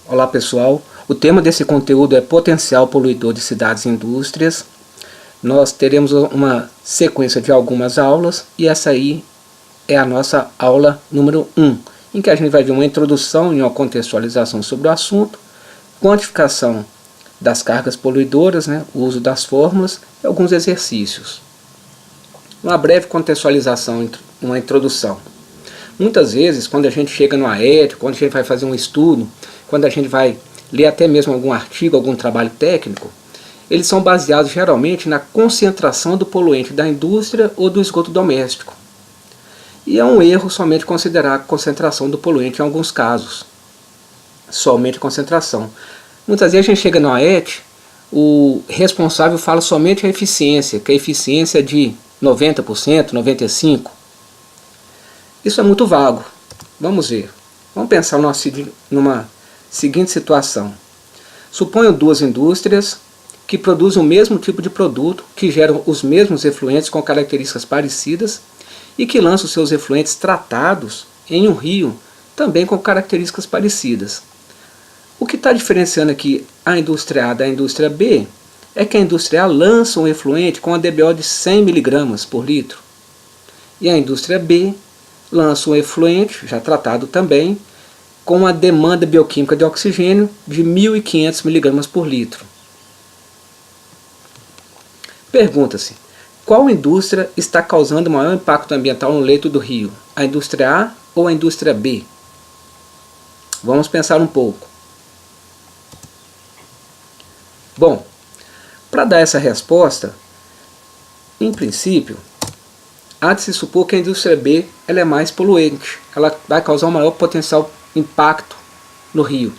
Olá pessoal, o tema desse conteúdo é potencial poluidor de cidades e indústrias. Nós teremos uma sequência de algumas aulas e essa aí é a nossa aula número 1, em que a gente vai ver uma introdução e uma contextualização sobre o assunto, quantificação das cargas poluidoras, o uso das fórmulas e alguns exercícios. Uma breve contextualização, uma introdução. Muitas vezes, quando a gente chega no AET, quando a gente vai fazer um estudo, quando a gente vai ler até mesmo algum artigo, algum trabalho técnico, eles são baseados geralmente na concentração do poluente da indústria ou do esgoto doméstico. E é um erro somente considerar a concentração do poluente em alguns casos. Somente concentração. Muitas vezes a gente chega no AET, o responsável fala somente a eficiência, que a eficiência é de 90%, 95%. Isso é muito vago. Vamos ver. Vamos pensar numa seguinte situação. Suponho duas indústrias que produzem o mesmo tipo de produto, que geram os mesmos efluentes com características parecidas e que lançam seus efluentes tratados em um rio, também com características parecidas. O que está diferenciando aqui a indústria A da indústria B é que a indústria A lança um efluente com a DBO de 100 mg por litro e a indústria B lança um efluente, já tratado também, com a demanda bioquímica de oxigênio de 1.500 mg por litro. Pergunta-se, qual indústria está causando maior impacto ambiental no leito do rio? A indústria A ou a indústria B? Vamos pensar um pouco. Bom, para dar essa resposta, em princípio, há de se supor que a indústria B ela é mais poluente, ela vai causar um maior potencial impacto no rio.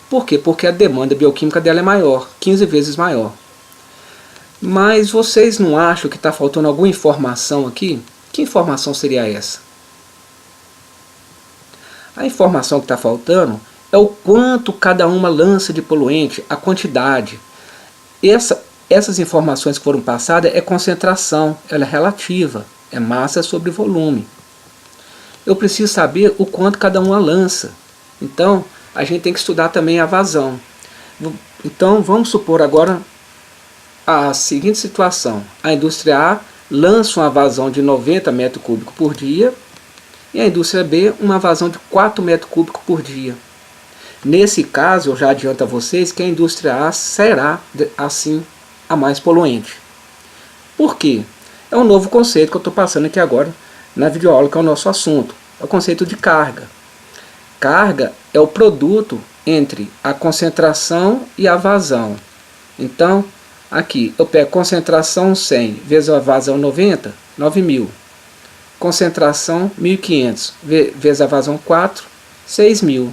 Por quê? Porque a demanda bioquímica dela é maior, 15 vezes maior. Mas vocês não acham que está faltando alguma informação aqui? Que informação seria essa? A informação que está faltando é o quanto cada uma lança de poluente, a quantidade. Essas informações que foram passadas é concentração, ela é relativa, é massa sobre volume. Eu preciso saber o quanto cada uma lança. Então, a gente tem que estudar também a vazão. Então, vamos supor agora a seguinte situação. A indústria A lança uma vazão de 90 metros cúbicos por dia e a indústria B uma vazão de 4 metros cúbicos por dia. Nesse caso, eu já adianto a vocês que a indústria A será, assim, a mais poluente. Por quê? É um novo conceito que eu estou passando aqui agora na videoaula, que é o nosso assunto. É o conceito de carga. Carga é o produto entre a concentração e a vazão. Então, aqui eu pego concentração 100 vezes a vazão 90, 9.000. Concentração 1.500 vezes a vazão 4, 6.000.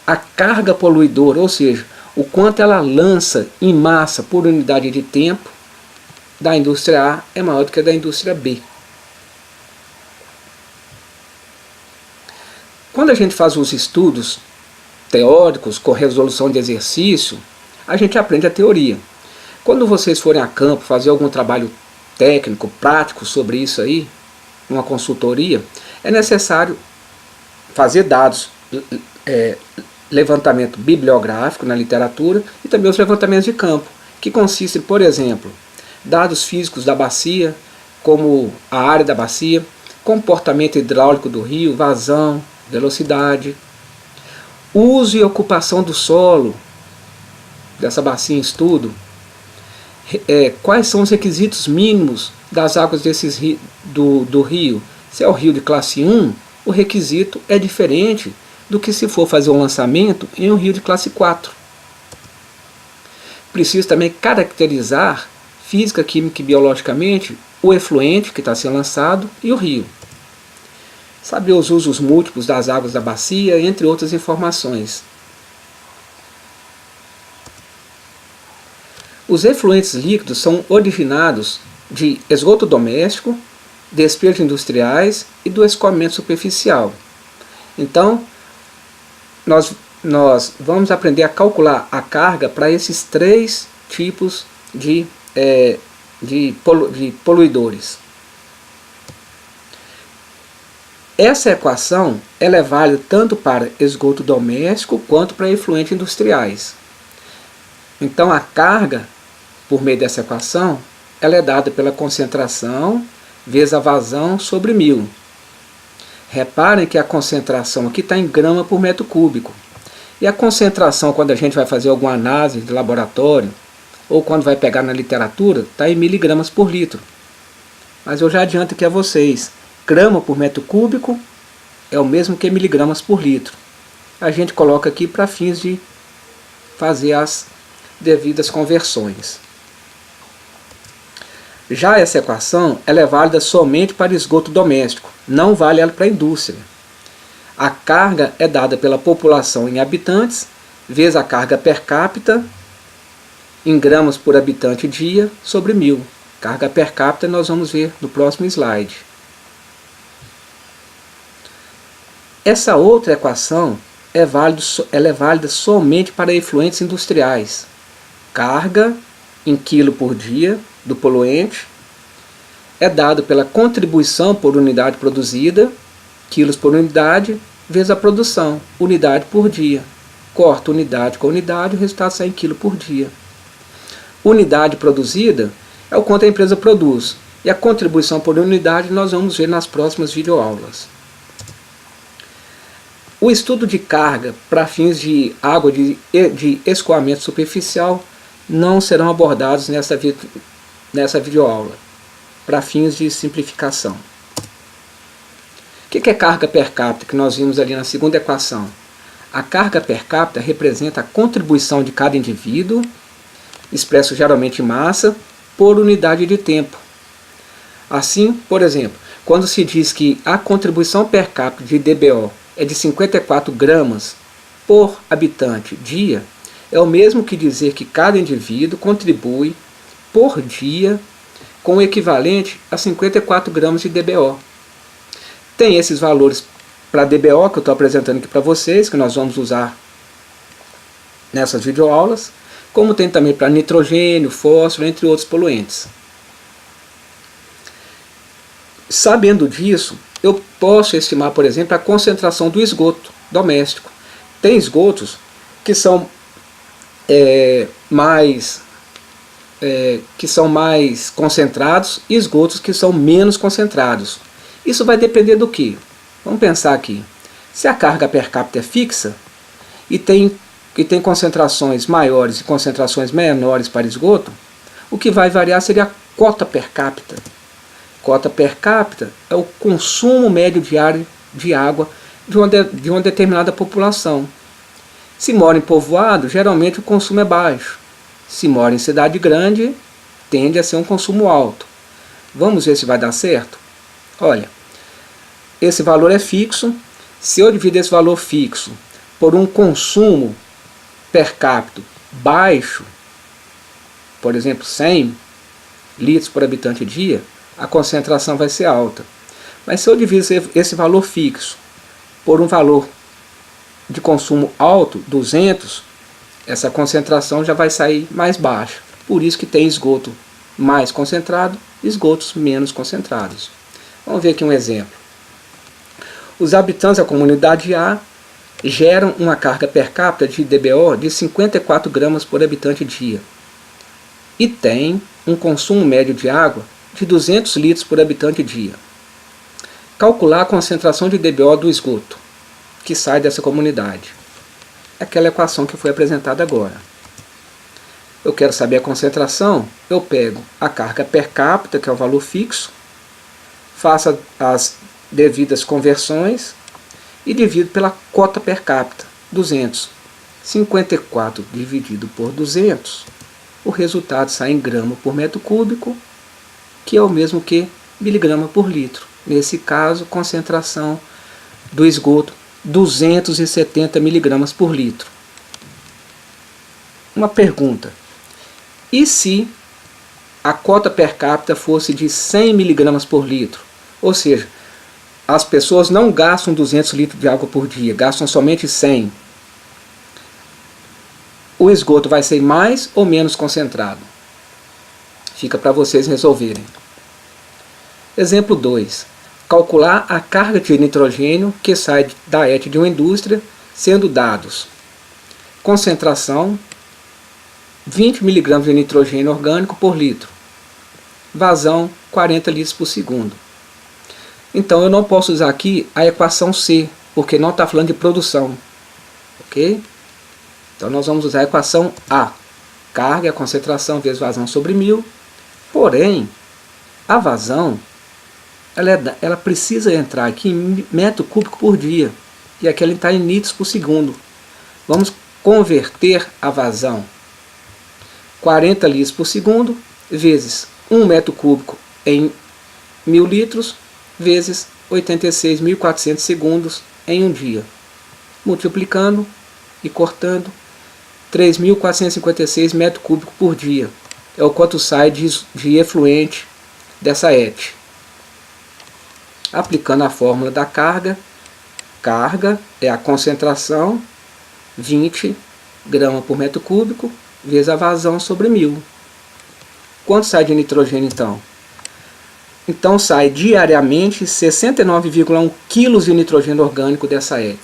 A carga poluidora, ou seja, o quanto ela lança em massa por unidade de tempo, da indústria A é maior do que a da indústria B. Quando a gente faz os estudos teóricos com resolução de exercício, a gente aprende a teoria. Quando vocês forem a campo fazer algum trabalho técnico, prático sobre isso aí, uma consultoria, é necessário fazer dados, levantamento bibliográfico na literatura e também os levantamentos de campo, que consistem, por exemplo, dados físicos da bacia, como a área da bacia, comportamento hidráulico do rio, vazão, velocidade, uso e ocupação do solo dessa bacia em estudo, quais são os requisitos mínimos das águas do rio. Se é o rio de classe 1, o requisito é diferente do que se for fazer um lançamento em um rio de classe 4. Preciso também caracterizar física, química e biologicamente o efluente que está sendo lançado e o rio. Saber os usos múltiplos das águas da bacia, entre outras informações. Os efluentes líquidos são originados de esgoto doméstico, despejos industriais e do escoamento superficial. Então, nós vamos aprender a calcular a carga para esses três tipos de poluidores. Essa equação ela é válida tanto para esgoto doméstico quanto para efluentes industriais. Então a carga, por meio dessa equação, ela é dada pela concentração vezes a vazão sobre 1000. Reparem que a concentração aqui está em grama por metro cúbico. E a concentração, quando a gente vai fazer alguma análise de laboratório, ou quando vai pegar na literatura, está em miligramas por litro. Mas eu já adianto aqui a vocês, grama por metro cúbico é o mesmo que miligramas por litro. A gente coloca aqui para fins de fazer as devidas conversões. Já essa equação ela é válida somente para esgoto doméstico, não vale ela para a indústria. A carga é dada pela população em habitantes, vezes a carga per capita, em gramas por habitante dia, sobre 1000. Carga per capita nós vamos ver no próximo slide. Essa outra equação ela é válida somente para efluentes industriais. Carga em quilo por dia do poluente é dado pela contribuição por unidade produzida, quilos por unidade, vezes a produção, unidade por dia. Corta unidade com unidade, o resultado sai em quilo por dia. Unidade produzida é o quanto a empresa produz, e a contribuição por unidade nós vamos ver nas próximas videoaulas. O estudo de carga para fins de água de escoamento superficial não serão abordados nessa videoaula, para fins de simplificação. O que é carga per capita, que nós vimos ali na segunda equação? A carga per capita representa a contribuição de cada indivíduo, expresso geralmente em massa, por unidade de tempo. Assim, por exemplo, quando se diz que a contribuição per capita de DBO é de 54 gramas por habitante dia, é o mesmo que dizer que cada indivíduo contribui por dia com o equivalente a 54 gramas de DBO. Tem esses valores para DBO que eu estou apresentando aqui para vocês, que nós vamos usar nessas videoaulas, como tem também para nitrogênio, fósforo, entre outros poluentes. Sabendo disso, eu posso estimar, por exemplo, a concentração do esgoto doméstico. Tem esgotos que são mais concentrados e esgotos que são menos concentrados. Isso vai depender do quê? Vamos pensar aqui. Se a carga per capita é fixa e tem concentrações maiores e concentrações menores para esgoto, o que vai variar seria a cota per capita. Cota per capita é o consumo médio diário de água de uma determinada população. Se mora em povoado, geralmente o consumo é baixo. Se mora em cidade grande, tende a ser um consumo alto. Vamos ver se vai dar certo? Olha, esse valor é fixo. Se eu dividir esse valor fixo por um consumo per capita baixo, por exemplo, 100 litros por habitante dia, a concentração vai ser alta. Mas se eu dividir esse valor fixo por um valor de consumo alto, 200, essa concentração já vai sair mais baixa. Por isso que tem esgoto mais concentrado e esgotos menos concentrados. Vamos ver aqui um exemplo. Os habitantes da comunidade A geram uma carga per capita de DBO de 54 gramas por habitante dia e tem um consumo médio de água de 200 litros por habitante dia. Calcular a concentração de DBO do esgoto que sai dessa comunidade. Aquela equação que foi apresentada agora. Eu quero saber a concentração, eu pego a carga per capita, que é o valor fixo, faço as devidas conversões e divido pela cota per capita, 200. 54 dividido por 200, o resultado sai em grama por metro cúbico, que é o mesmo que miligrama por litro. Nesse caso, concentração do esgoto, 270 miligramas por litro. Uma pergunta: e se a cota per capita fosse de 100 miligramas por litro? Ou seja, as pessoas não gastam 200 litros de água por dia, gastam somente 100. O esgoto vai ser mais ou menos concentrado? Fica para vocês resolverem. Exemplo 2. calcular a carga de nitrogênio que sai da ET de uma indústria, sendo dados concentração 20 mg de nitrogênio orgânico por litro, vazão 40 litros por segundo. Então eu não posso usar aqui a equação C, porque não está falando de produção, ok? Então nós vamos usar a equação A, carga é a concentração vezes vazão sobre 1000, porém a vazão ela precisa entrar aqui em metro cúbico por dia, e aqui ela está em litros por segundo. Vamos converter a vazão 40 litros por segundo vezes 1 metro cúbico em 1000 litros vezes 86.400 segundos em um dia. Multiplicando e cortando, 3.456 metros cúbicos por dia. É o quanto sai de efluente dessa ET. Aplicando a fórmula da carga, carga é a concentração, 20 gramas por metro cúbico, vezes a vazão sobre 1000. Quanto sai de nitrogênio então? Então sai diariamente 69,1 kg de nitrogênio orgânico dessa ET.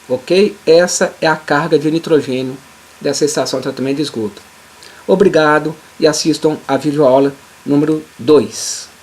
Ok? Essa é a carga de nitrogênio dessa estação de tratamento de esgoto. Obrigado e assistam a videoaula número 2.